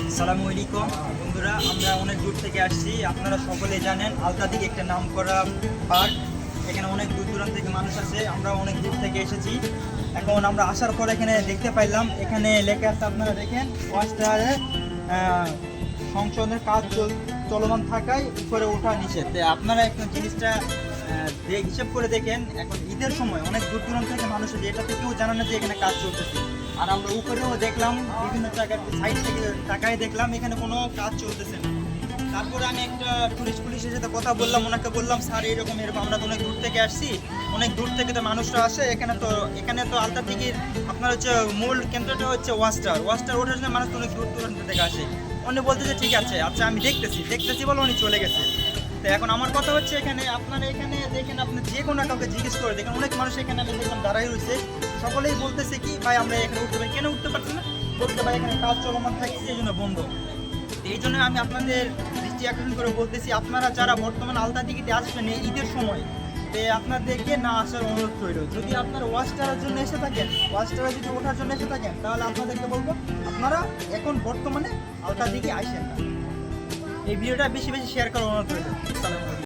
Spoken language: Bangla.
আসসালামু আলাইকুম বন্ধুরা, আমরা অনেক দূর থেকে আসছি। আপনারা সকলে জানেন আলতাদিঘি একটা নামকরা পার্ক। এখানে অনেক দূর দূরান্ত থেকে মানুষ আসে। আমরা অনেক দূর থেকে এসেছি। এখন আমরা আসার পর এখানে দেখতে পাইলাম, এখানে লেখা আছে, আপনারা দেখেন, ওয়াচটাওয়ারে সংশোধনের কাজ চলমান থাকায় উপরে ওঠা নিষেধ। আপনারা একটু জিনিসটা হিসেব করে দেখেন। এখন ঈদের সময় অনেক দূর দূরান্ত থেকে মানুষ আছে, এটা থেকেও জানা না যে এখানে কাজ চলতেছে। আর আমরা উপরেও দেখলাম, বিভিন্ন জায়গায় সাইড থেকে তাকায় দেখলাম এখানে কোনো কাজ চলতেছে না। তারপরে আমি একটা পুলিশের সাথে কথা বললাম, ওনাকে বললাম, স্যার এরকম আমরা তো অনেক দূর থেকে আসছি, অনেক দূর থেকে তো মানুষরা আসে এখানে তো আলতাদিঘির আপনার হচ্ছে মূল কেন্দ্রটা হচ্ছে ওয়াচটাওয়ার ওঠার জন্য মানুষ তো অনেক দূর দূরান্ত থেকে আসে। উনি বলতেছে ঠিক আছে, আচ্ছা আমি দেখতেছি বলে উনি চলে গেছে। তো এখন আমার কথা হচ্ছে, আপনারা এখানে দেখেন, আপনি যে কোনো কাউকে জিজ্ঞেস করে দেখেন, অনেক মানুষ এখানে আমি দেখলাম দাঁড়াই রয়েছে। সকলেই বলতেছে কি, ভাই আমরা এখানে উঠতে পারি, কেন উঠতে পারছি না, বলতে ভাই এখানে কাজ চলমান থাকছে, এই জন্য বন্ধ। এই জন্য আমি আপনাদের দৃষ্টি আকর্ষণ করে বলতেছি, আপনারা যারা বর্তমানে আলতাদিঘিতে আসবেন এই ঈদের সময়, আপনাদেরকে না আসার অনুরোধ রইল। যদি আপনারা ওয়াচটাওয়ারের জন্য এসে থাকেন, ওয়াচটাওয়ারে যদি ওঠার জন্য এসে থাকেন, তাহলে আপনাদেরকে বলবো আপনারা এখন বর্তমানে আলতাদিঘি আসেন না। এই ভিডিওটা বেশি বেশি শেয়ার করার অনুরোধ রইল। আসসালামু আলাইকুম।